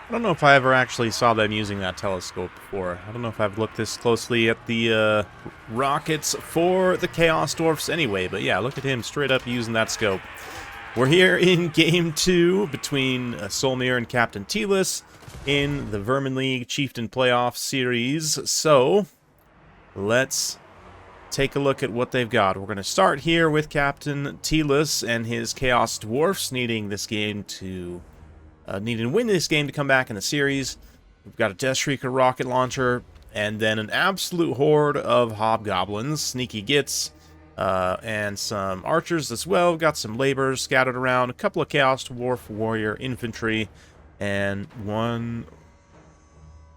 I don't know if I ever actually saw them using that telescope before. I don't know if I've looked this closely at the rockets for the Chaos Dwarfs anyway, but yeah, look at him straight up using that scope. We're here in Game 2 between Solmir and Captain Telis in the Vermin League Chieftain Playoff Series, so let's take a look at what they've got. We're going to start here with Captain Telis and his Chaos Dwarfs needing this game to... needing to win this game to come back in the series. We've got a Death Shrieker rocket launcher, and then an absolute horde of hobgoblins, sneaky gits, and some archers as well. We've got some laborers scattered around, a couple of Chaos Dwarf warrior infantry, and one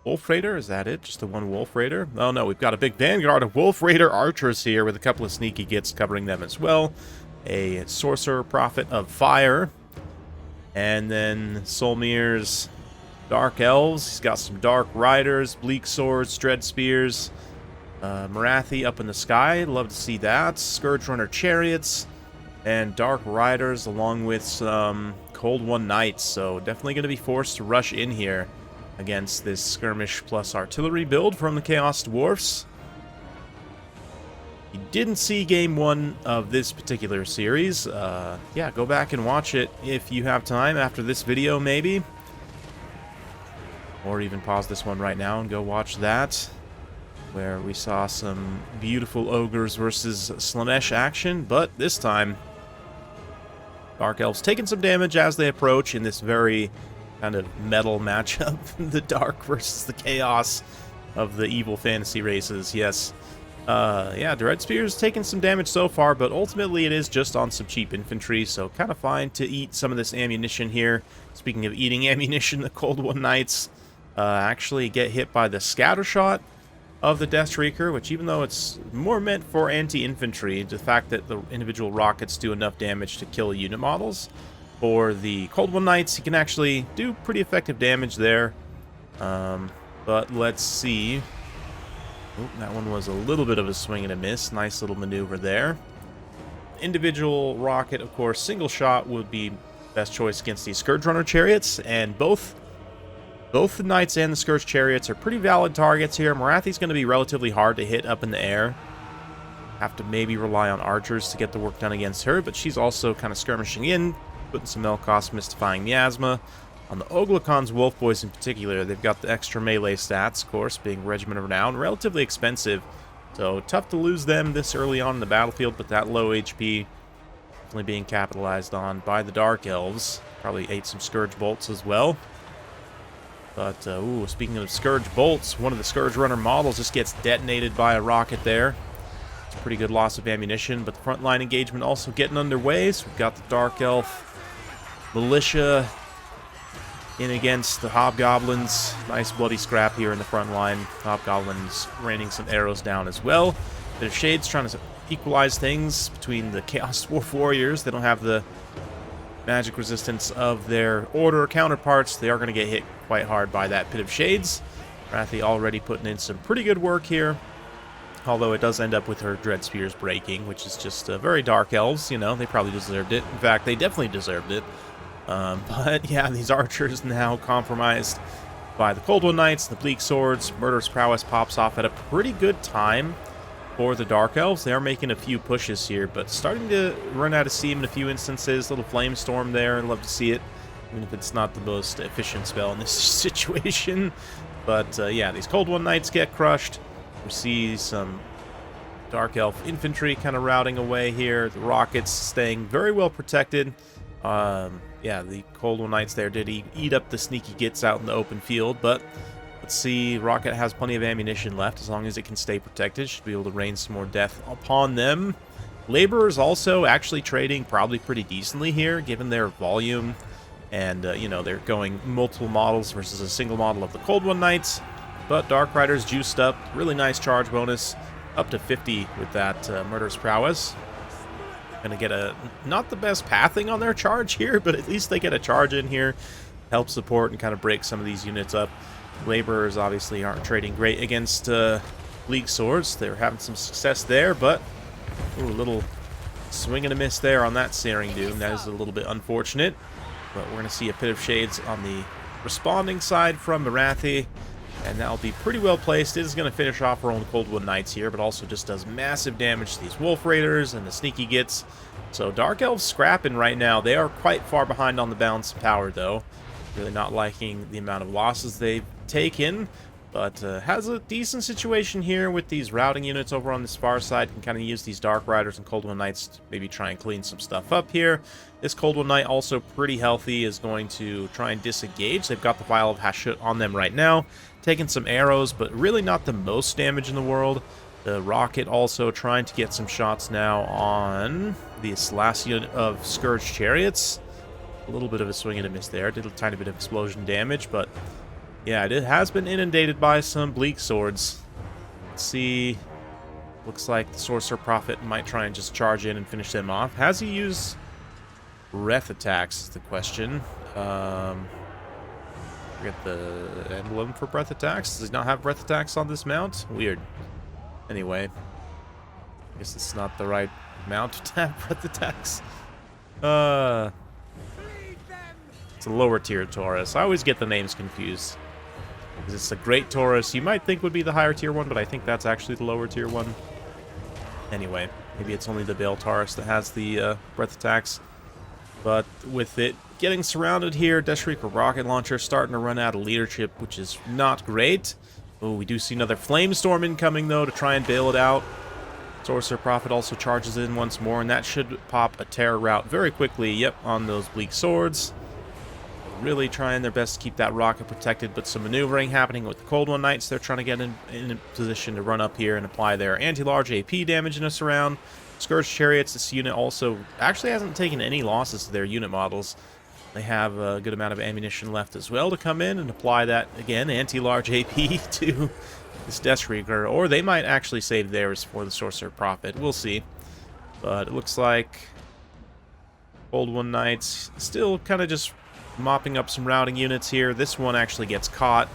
Wolf Raider. Is that it? Just the one Wolf Raider? Oh no, we've got a big vanguard of Wolf Raider archers here with a couple of sneaky gits covering them as well. A Sorcerer Prophet of Fire. And then Solmir's Dark Elves. He's got some Dark Riders, Bleak Swords, Dread Spears. Marathi up in the sky. Love to see that. Scourge Runner Chariots. And Dark Riders along with some Cold One Knights. So definitely going to be forced to rush in here against this skirmish plus artillery build from the Chaos Dwarfs. You didn't see Game 1 of this particular series, yeah, go back and watch it if you have time after this video, maybe. Or even pause this one right now and go watch that, where we saw some beautiful Ogres versus Slanesh action, but this time, Dark Elves taking some damage as they approach in this very kind of metal matchup, the Dark versus the Chaos of the evil fantasy races, yes. Yeah, Dread Spear's taking some damage so far, but ultimately it is just on some cheap infantry, so kind of fine to eat some of this ammunition here. Speaking of eating ammunition, the Cold One Knights actually get hit by the scatter shot of the Death Shrieker, which even though it's more meant for anti-infantry, the fact that the individual rockets do enough damage to kill unit models, for the Cold One Knights, he can actually do pretty effective damage there. But let's see... Oh, that one was a little bit of a swing and a miss. Nice little maneuver there. Individual rocket, of course, single shot would be best choice against these Scourge Runner Chariots, and both the Knights and the Scourge Chariots are pretty valid targets here. Marathi's going to be relatively hard to hit up in the air. Have to maybe rely on archers to get the work done against her, but she's also kind of skirmishing in, putting some Melkoth mystifying miasma. On the Oglacon's Wolf Boys in particular, they've got the extra melee stats, of course, being Regiment of Renown, relatively expensive, so tough to lose them this early on in the battlefield, but that low HP definitely being capitalized on by the Dark Elves. Probably ate some Scourge Bolts as well. But, ooh, speaking of Scourge Bolts, one of the Scourge Runner models just gets detonated by a rocket there. It's a pretty good loss of ammunition, but the frontline engagement also getting underway, so we've got the Dark Elf Militia in against the Hobgoblins. Nice bloody scrap here in the front line. Hobgoblins raining some arrows down as well. Bit of Shades trying to equalize things between the Chaos Dwarf Warriors. They don't have the magic resistance of their Order counterparts. They are going to get hit quite hard by that Pit of Shades. Rathi already putting in some pretty good work here. Although it does end up with her Dread Spears breaking, which is just very Dark Elves. You know, they probably deserved it. In fact, they definitely deserved it. But yeah, these archers now compromised by the Cold One Knights, the Bleak Swords. Murderous Prowess pops off at a pretty good time for the Dark Elves. They are making a few pushes here, but starting to run out of steam in a few instances. Little Flame Storm there, I'd love to see it, even if it's not the most efficient spell in this situation. But yeah, these Cold One Knights get crushed. We see some Dark Elf infantry kind of routing away here. The rockets staying very well protected. Yeah, the Cold One Knights there did eat up the sneaky gits out in the open field, but let's see, Rocket has plenty of ammunition left as long as it can stay protected. Should be able to rain some more death upon them. Laborers also actually trading probably pretty decently here, given their volume, and, you know, they're going multiple models versus a single model of the Cold One Knights, but Dark Riders juiced up. Really nice charge bonus, up to 50 with that Murderous Prowess. Gonna get a, not the best pathing on their charge here, but at least they get a charge in here. Help support and kind of break some of these units up. Laborers obviously aren't trading great against Bleak Swords. They're having some success there, but ooh, a little swing and a miss there on that Searing Doom. That is a little bit unfortunate. But we're going to see a Pit of Shades on the responding side from Marathi, and that'll be pretty well placed. It is going to finish off our own Cold One Knights here, but also just does massive damage to these Wolf Raiders and the Sneaky Gits. So Dark Elves scrapping right now. They are quite far behind on the balance of power, though. Really not liking the amount of losses they've taken, but has a decent situation here with these routing units over on this far side. Can kind of use these Dark Riders and Cold One Knights to maybe try and clean some stuff up here. This Cold One Knight, also pretty healthy, is going to try and disengage. They've got the Vial of Hashut on them right now, taking some arrows, but really not the most damage in the world. The Rocket also trying to get some shots now on this last unit of Scourge Chariots. A little bit of a swing and a miss there. Did a tiny bit of explosion damage, but yeah, it has been inundated by some Bleak Swords. Let's see. Looks like the Sorcerer Prophet might try and just charge in and finish them off. Has he used breath attacks is the question. Forget the emblem for breath attacks. Does he not have breath attacks on this mount? Weird. Anyway, I guess it's not the right mount to have breath attacks. It's a lower tier Taurus. I always get the names confused, because it's a great Taurus you might think would be the higher tier one, but I think that's actually the lower tier one. Anyway, maybe it's only the Bale Taurus that has the breath attacks. But with it getting surrounded here, Death Reaper rocket launcher starting to run out of leadership, which is not great. Oh, we do see another Flamestorm incoming, though, to try and bail it out. Sorcerer Prophet also charges in once more, and that should pop a terror route very quickly, yep, on those Bleak Swords. Really trying their best to keep that rocket protected, but some maneuvering happening with the Cold One Knights. They're trying to get in a position to run up here and apply their anti-large AP damage in us around. Scourge Chariots, this unit also actually hasn't taken any losses to their unit models. They have a good amount of ammunition left as well to come in and apply that, again, anti-large AP to this Death Reaper, or they might actually save theirs for the Sorcerer Prophet. We'll see. But it looks like Cold One Knights still kind of just mopping up some routing units here. This one actually gets caught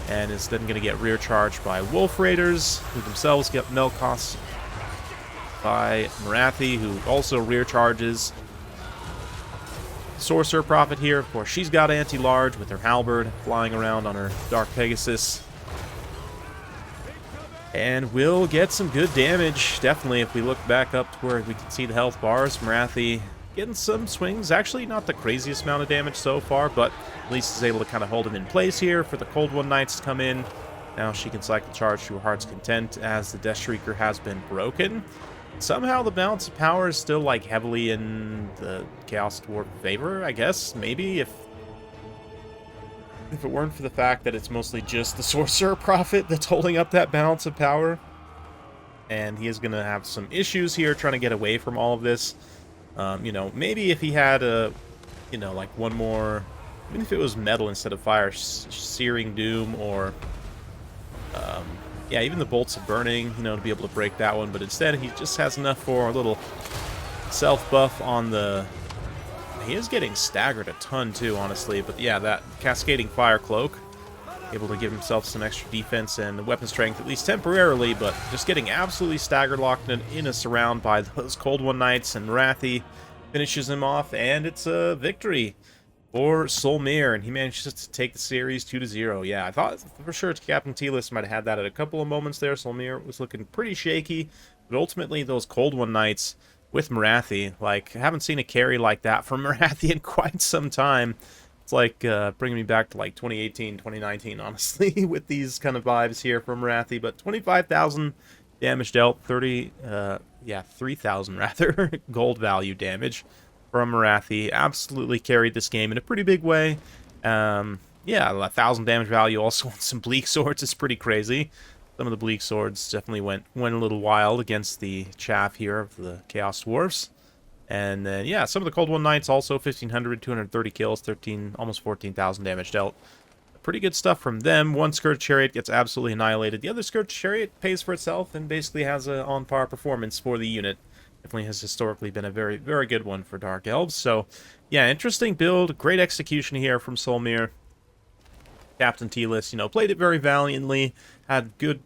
and is then going to get rear charged by Wolf Raiders, who themselves get Melkos by Marathi, who also rear charges. Sorcerer Prophet here, of course, she's got anti-large with her halberd flying around on her Dark Pegasus. And we'll get some good damage, definitely, if we look back up to where we can see the health bars. Marathi getting some swings. Actually, not the craziest amount of damage so far, but at least is able to kind of hold him in place here for the Cold One Knights to come in. Now she can cycle charge to her heart's content as the Death Shrieker has been broken. Somehow the balance of power is still, like, heavily in the Chaos Dwarf favor, I guess. Maybe if it weren't for the fact that it's mostly just the Sorcerer Prophet that's holding up that balance of power. And he is going to have some issues here trying to get away from all of this. You know, maybe if he had a, you know, like one more, even if it was metal instead of fire, Searing Doom, or, yeah, even the Bolts of Burning, you know, to be able to break that one. But instead, he just has enough for a little self-buff on the... He is getting staggered a ton, too, honestly. But yeah, that Cascading Fire Cloak, able to give himself some extra defense and weapon strength, at least temporarily, but just getting absolutely staggered, locked in a surround by those Cold One Knights, and Marathi finishes him off, and it's a victory for Solmir, and he manages to take the series 2-0. Yeah, I thought for sure Captain T-List might have had that at a couple of moments there. Solmir was looking pretty shaky, but ultimately those Cold One Knights with Marathi, like, I haven't seen a carry like that from Marathi in quite some time. It's like bringing me back to like 2018, 2019, honestly, with these kind of vibes here from Marathi. But 25,000 damage dealt, 3,000 rather, gold value damage from Marathi. Absolutely carried this game in a pretty big way. Yeah, 1,000 damage value also on some Bleak Swords is pretty crazy. Some of the Bleak Swords definitely went a little wild against the chaff here of the Chaos Dwarfs. And then, yeah, some of the Cold One Knights also 1,500, 230 kills, almost 14,000 damage dealt. Pretty good stuff from them. One Scourge Chariot gets absolutely annihilated. The other Scourge Chariot pays for itself and basically has an on-par performance for the unit. Definitely has historically been a very, very good one for Dark Elves. So, yeah, interesting build. Great execution here from Solmir. Captain T-List, you know, played it very valiantly. Had good,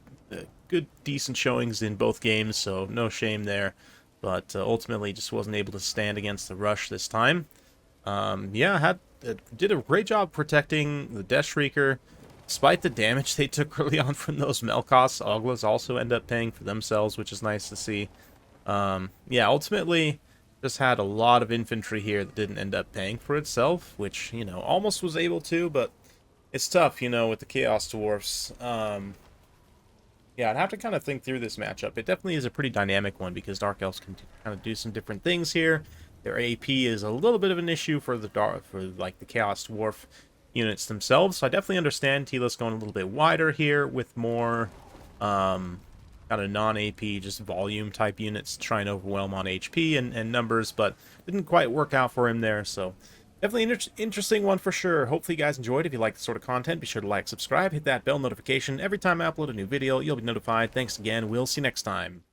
decent showings in both games, so no shame there. But ultimately just wasn't able to stand against the rush this time. Yeah, had did a great job protecting the Death Shrieker. Despite the damage they took early on from those Melkoths, Auglas also end up paying for themselves, which is nice to see. Yeah, ultimately, just had a lot of infantry here that didn't end up paying for itself, which, you know, almost was able to, but it's tough, you know, with the Chaos Dwarfs. Yeah, I'd have to kind of think through this matchup. It definitely is a pretty dynamic one because Dark Elves can kind of do some different things here. Their AP is a little bit of an issue for the like the Chaos Dwarf units themselves. So I definitely understand Tila's going a little bit wider here with more kind of non-AP, just volume type units trying to overwhelm on HP and numbers, but didn't quite work out for him there. So definitely an interesting one for sure. Hopefully you guys enjoyed. If you like this sort of content, be sure to like, subscribe, hit that bell notification. Every time I upload a new video, you'll be notified. Thanks again. We'll see you next time.